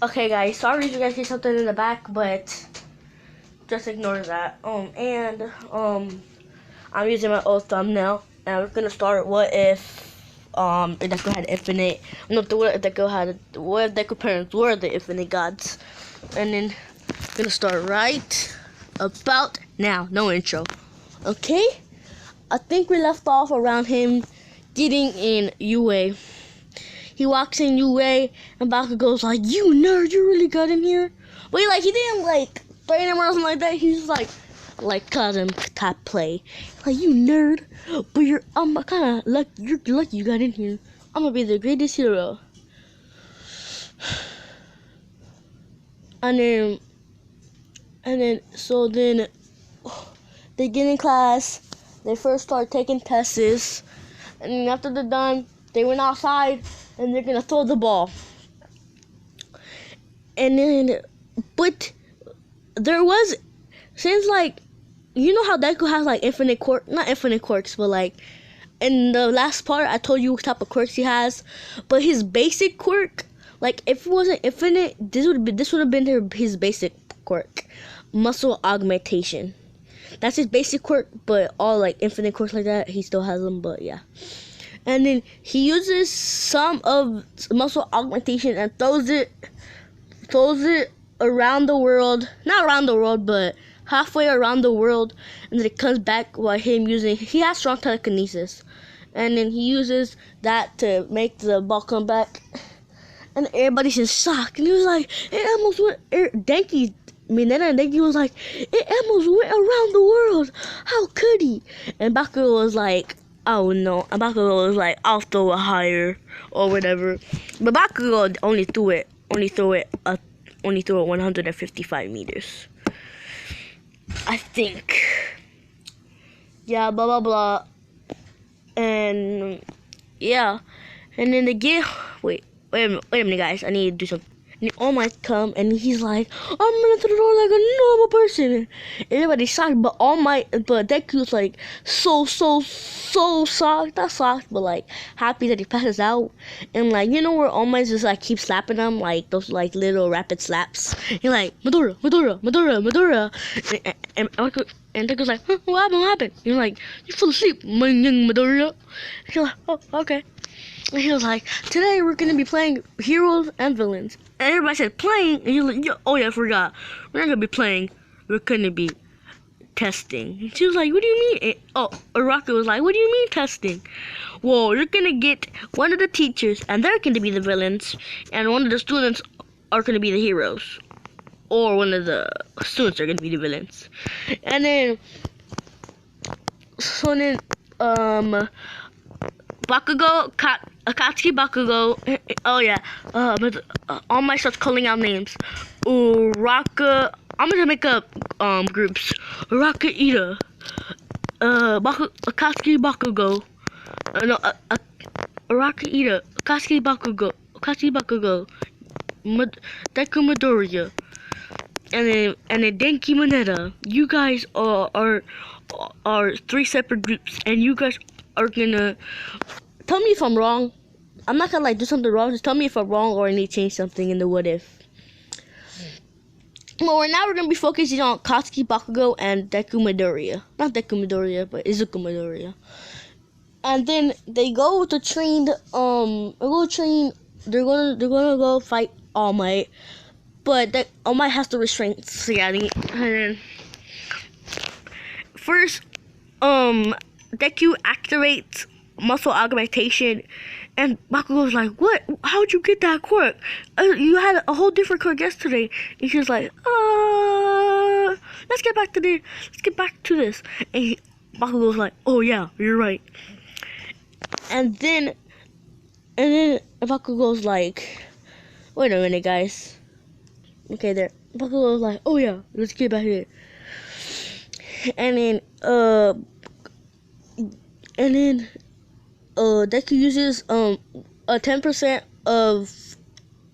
Okay, guys, sorry if you guys see something in the back, but just ignore that. I'm using my old thumbnail, and we're gonna start. What if Deku had infinite? No, what if Deku parents were the infinite gods? And then gonna start right about now. No intro. Okay, I think we left off around him getting in UA. He walks in UA, and Bakugo's like, "You nerd, you really got in here?" But he didn't threaten him or something like that. He's just like cause him top play. Like, "You nerd, but I'm kind of lucky. You're lucky you got in here. I'm gonna be the greatest hero." And then they get in class. They first start taking tests, and after they're done, they went outside and they're gonna throw the ball. And then, but there was, since you know how Deku has infinite quirk, not infinite quirks, but in the last part I told you what type of quirks he has. But his basic quirk, if it wasn't infinite, this would have been his basic quirk, muscle augmentation. That's his basic quirk, but all infinite quirks like that, he still has them. But yeah. And then he uses some of muscle augmentation and throws it around the world. Not around the world, but halfway around the world. And then it comes back while he has strong telekinesis. And then he uses that to make the ball come back. And everybody's in shock. And he was like, it almost went, Denki was like, it almost went around the world. How could he? And Bakugo was like, oh no. And Bakugo was like, I'll throw it higher or whatever. But Bakugo only threw it 155 meters. I think. Yeah, blah blah blah. And yeah. And then wait a minute, guys. I need to do something. And All Might come, and he's like, I'm gonna throw the door like a normal person. Everybody's shocked, but Deku's so shocked, not shocked, but happy that he passes out. And where All Might just keeps slapping him, those little rapid slaps. He's like, Madara, Madara, Madara, Madara. And Deku's like, huh, what happened? He's like, you fell asleep, my young Madara. He's like, oh, okay. And he was like, today we're going to be playing heroes and villains. And everybody said, playing? And he was like, oh yeah, I forgot. We're not going to be playing. We're going to be testing. And she was like, what do you mean? Araki was like, what do you mean testing? Well, you're going to get one of the teachers, and they're going to be the villains. And one of the students are going to be the heroes. Or one of the students are going to be the villains. And then, Bakugo, Akatsuki Bakugo, oh yeah, All Might starts calling out names. Uraka, I'm gonna make up groups. Uraka Ida, Akatsuki Bakugo, Uraka Ida, Akatsuki Bakugo, Deku Midoriya, and then Denki Moneta. You guys are three separate groups, and you guys are gonna tell me if I'm wrong. I'm not gonna do something wrong. Just tell me if I'm wrong or I need to change something in the what if. Well, right now we're gonna be focusing on Katsuki Bakugo and Deku Midoriya. Not Deku Midoriya, but Izuku Midoriya. And then they go to train. They're gonna go fight All Might, but All Might has to restrain Sayani. And first, Deku activates muscle augmentation, and Bakugo's like, what? How'd you get that quirk? You had a whole different quirk yesterday. And she's like, let's get back to this. And Bakugo's like, oh yeah, you're right. And then Bakugo's like, wait a minute, guys. Okay, there. Bakugo's like, oh yeah, let's get back here. And then Deku uses a 10% of.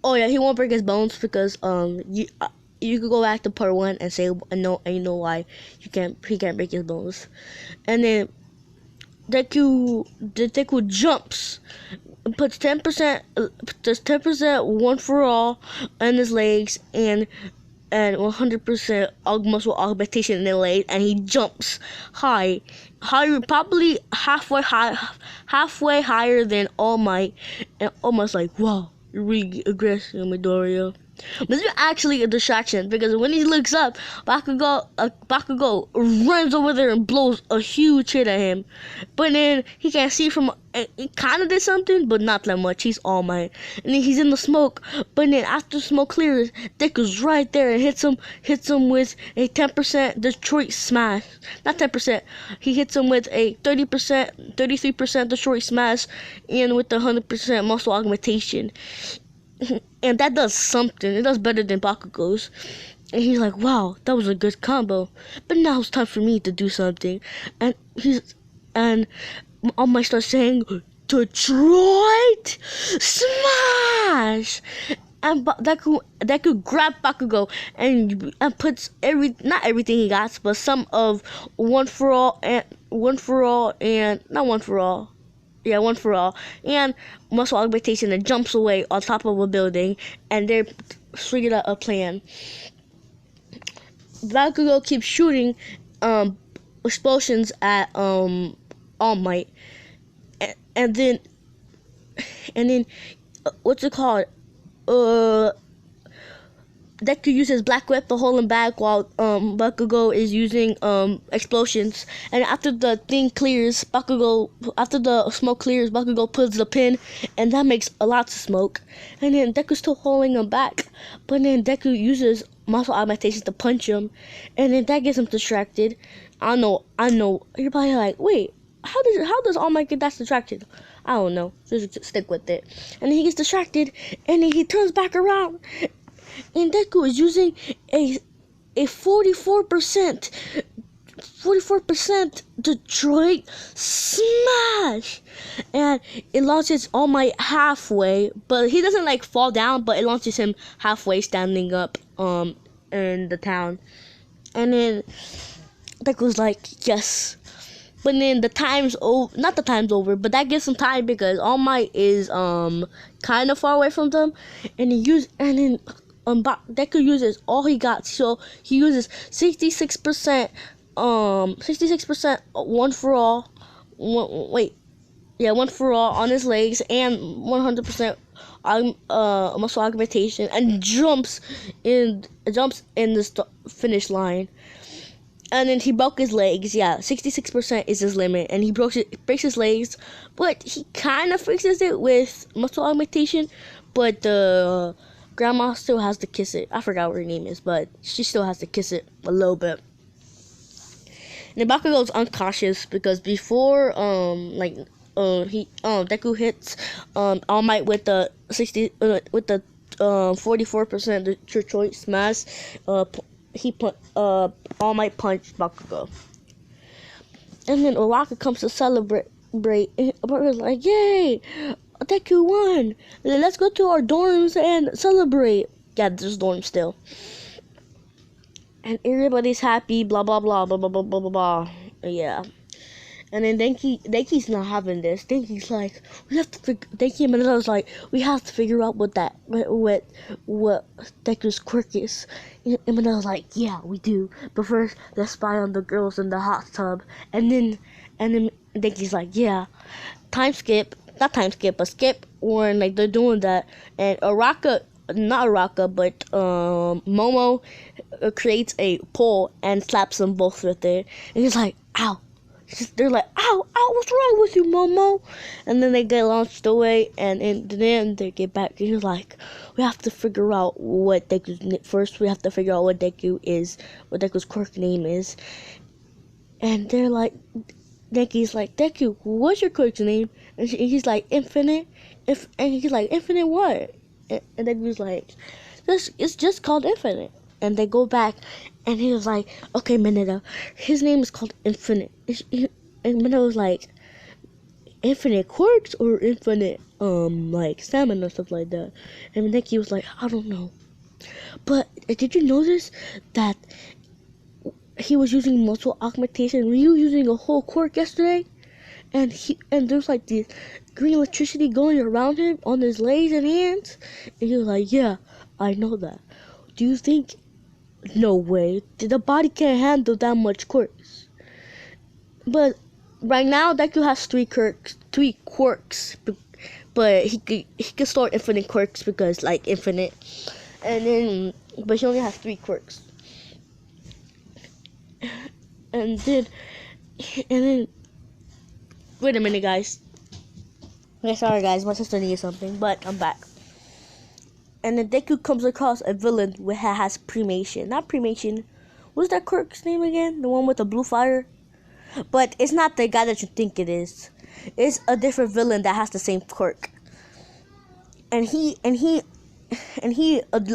Oh yeah, he won't break his bones because you could go back to part 1 and say no, and you know why he can't break his bones. And then Deku jumps puts 10%, does 10% one for all on his legs, and 100% muscle augmentation in the legs, and he jumps higher, probably halfway higher than All Might, and almost like, wow, you're really aggressive, Midoriya. This is actually a distraction because when he looks up, Bakugo runs over there and blows a huge hit at him. But then he can't see from. He kind of did something, but not that much. He's All Might, and then he's in the smoke. But then after smoke clears, Deku's right there and hits him with a 10% Detroit Smash. Not 10%. He hits him with a 30%, 33% Detroit Smash, and with the 100% muscle augmentation. And that does something. It does better than Bakugo's. And he's like, wow, that was a good combo. But now it's time for me to do something. And All Might starts saying, Detroit Smash! And Deku grabbed Bakugo and puts not everything he got, but some of one for all and muscle augmentation, and jumps away on top of a building, and they're figured out a plan. Bakugo keeps shooting explosions at All Might, and then what's it called? Deku uses Black Whip to hold him back while Bakugo is using explosions. And after the thing clears, after the smoke clears, Bakugo pulls the pin, and that makes a lot of smoke. And then Deku's still holding him back, but then Deku uses muscle augmentation to punch him, and then that gets him distracted. I know. You're probably like, wait, how does All Might get that distracted? I don't know. Just stick with it. And then he gets distracted, and then he turns back around. And Deku is using a 44% Detroit Smash, and it launches All Might halfway, but he doesn't like fall down, but it launches him halfway standing up in the town. And then Deku's like, yes. But then the time's over, not the time's over, but that gives some time because All Might is kind of far away from them, and Deku uses all he got, so he uses 66% one for all on his legs, and 100% muscle augmentation, and jumps in the finish line. And then he broke his legs. 66% is his limit, and he breaks his legs, but he kind of fixes it with muscle augmentation. But the grandma still has to kiss it. I forgot what her name is, but she still has to kiss it a little bit. And then Bakugo's unconscious because before Deku hits All Might with the 44% Detroit Smash. All Might punched Bakugo, and then Uraka comes to celebrate. And Bakugo's like, "Yay, Deku won! Let's go to our dorms and celebrate." Yeah, there's dorms still, and everybody's happy. Blah blah blah blah blah blah blah blah blah. Yeah. And then Denki's not having this. Denki's like, Denki and Minato's like, we have to figure out what Deku's quirk is. And Minato's like, yeah, we do. But first, let's spy on the girls in the hot tub. And then Denki's like, yeah, skip, when like they're doing that. And Momo creates a pole and slaps them both with it. And he's like, ow. They're like, ow, what's wrong with you, Momo? And then they get launched away, and then they get back. And he's like, we have to figure out what Deku's quirk name is. And they're like, Denki's like, Deku, what's your quirk name? And he's like, Infinite. And he's like, Infinite what? And Deku's like, it's just called Infinite. And they go back, and he was like, okay, Minato, his name is called Infinite. And Minato was like, infinite quirks or infinite, like stamina or stuff like that. And Denki was like, I don't know. But did you notice that he was using muscle augmentation? Were you using a whole quirk yesterday? and there's like this green electricity going around him on his legs and hands, and he was like, yeah, I know that. Do you think? No way. The body can't handle that much quirks. But right now, Deku has three quirks, but he could store infinite quirks because like infinite, and then but he only has three quirks. And then wait a minute, guys. Okay, sorry guys, my sister needs something, but I'm back. And then Deku comes across a villain who has premation. Not premation. What's that quirk's name again? The one with the blue fire? But it's not the guy that you think it is. It's a different villain that has the same quirk. And he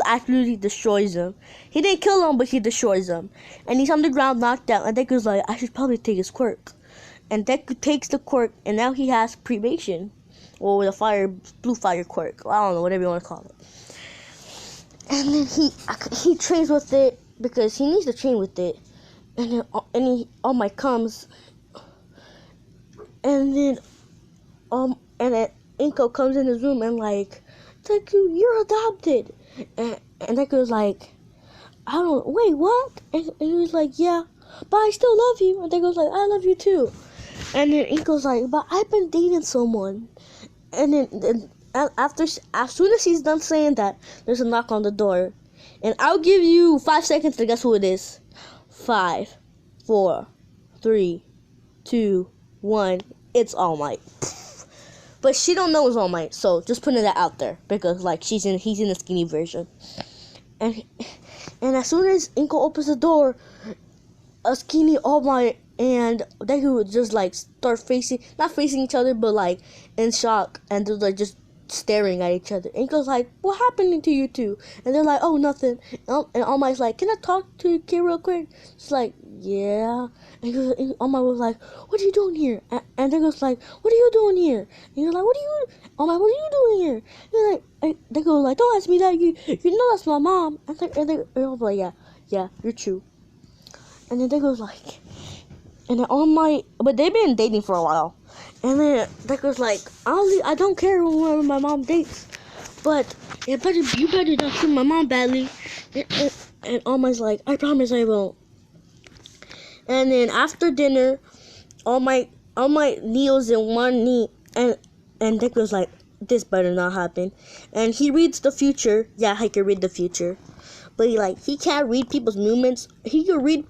absolutely destroys him. He didn't kill him, but he destroys him. And he's on the ground knocked out. And Deku's like, I should probably take his quirk. And Deku takes the quirk, and now he has premation. Or the blue fire quirk. I don't know, whatever you want to call it. And then he trains with it because he needs to train with it. And then All Might comes. And then Inko comes in his room and like, Deku, you're adopted. And Deku was like, wait, what? And he was like, yeah, but I still love you. And Deku was like, I love you too. And then Inko's like, but I've been dating someone. And then as soon as he's done saying that, there's a knock on the door. And I'll give you 5 seconds to guess who it is. 5, 4, 3, 2, 1. It's All Might. But she don't know it's All Might, so just putting that out there because like he's in the skinny version. And as soon as Inko opens the door, a skinny All Might and Deku would just like start not facing each other, but like in shock, and they're like just staring at each other. Inko's like, what happened to you two? And they're like, oh, nothing. And All Might's like, can I talk to you kid real quick? She's like, yeah. And All Might was like, what are you doing here? And Deku's like, what are you doing here? And you're like, All Might, what are you doing here? You're like, Deku was like, don't ask me that. You know that's my mom. And All Might like, yeah, you're true. And then Deku was like, and then All Might, but they've been dating for a while. And then Deku's like, I don't care whoever my mom dates, but you better not treat my mom badly. And All Might's like, I promise I won't. And then after dinner, All Might kneels in one knee, and Deku's like, this better not happen. And he reads the future. Yeah, he can read the future, but he can't read people's movements. He can read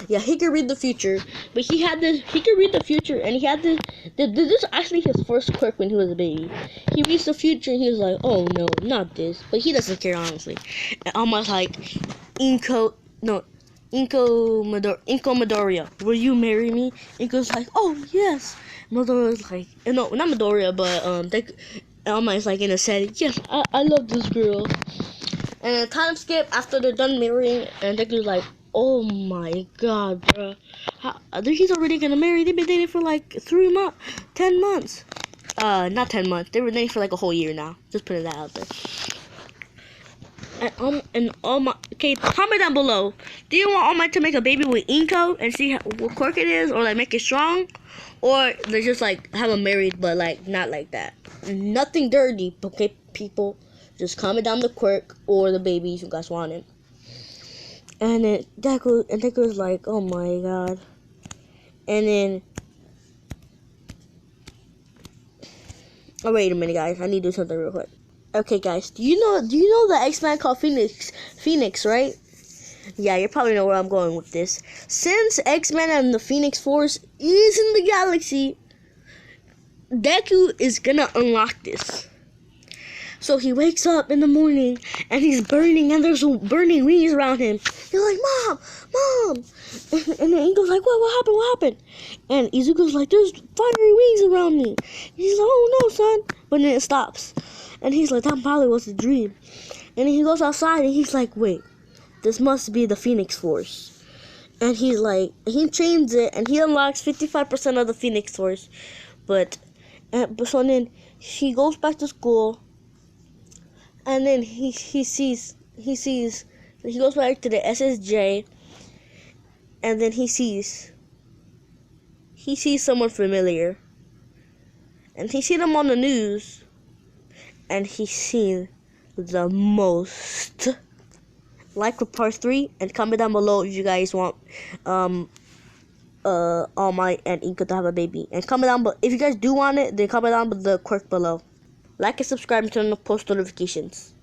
the future, but he can read the future, and he had this is actually his first quirk when he was a baby. He reads the future, and he was like, oh no, not this, but he doesn't care, honestly. And almost like, Inko Midoriya, will you marry me? Inko's like, oh yes. Midoriya's like, no, not Midoriya, but Alma's like in a setting, yes, I love this girl. And then time skip after they're done marrying, and Deku's like, oh my god, bro. He's already gonna marry. They've been dating for like 10 months. Not 10 months. They were dating for like a whole year now. Just putting that out there. Okay, comment down below. Do you want All Might to make a baby with Inko and see what quirk it is, or like make it strong, or they just like have them married but like not like that? Nothing dirty, okay, people. Just comment down the quirk or the babies you guys wanted. And then Deku was like, oh my god. And then, oh wait a minute, guys. I need to do something real quick. Okay, guys. Do you know the X-Men called Phoenix, right? Yeah, you probably know where I'm going with this. Since X-Men and the Phoenix Force is in the galaxy, Deku is gonna unlock this. So he wakes up in the morning and he's burning, and there's burning wings around him. He's like, Mom! And then Inko's like, what happened? And Izuku's like, there's fiery wings around me. He's like, oh no, son. But then it stops. And he's like, that probably was a dream. And then he goes outside and he's like, wait, this must be the Phoenix Force. And he's like, he trains it and he unlocks 55% of the Phoenix Force. So then he goes back to school. And then he goes back to the SSJ, and then he sees he sees someone familiar, and he seen them on the news, and he's seen the most. Like for part 3, and comment down below if you guys want All Might and Inka to have a baby. And comment down below if you guys do want it, then comment down the quirk below. Like and subscribe and turn on the post notifications.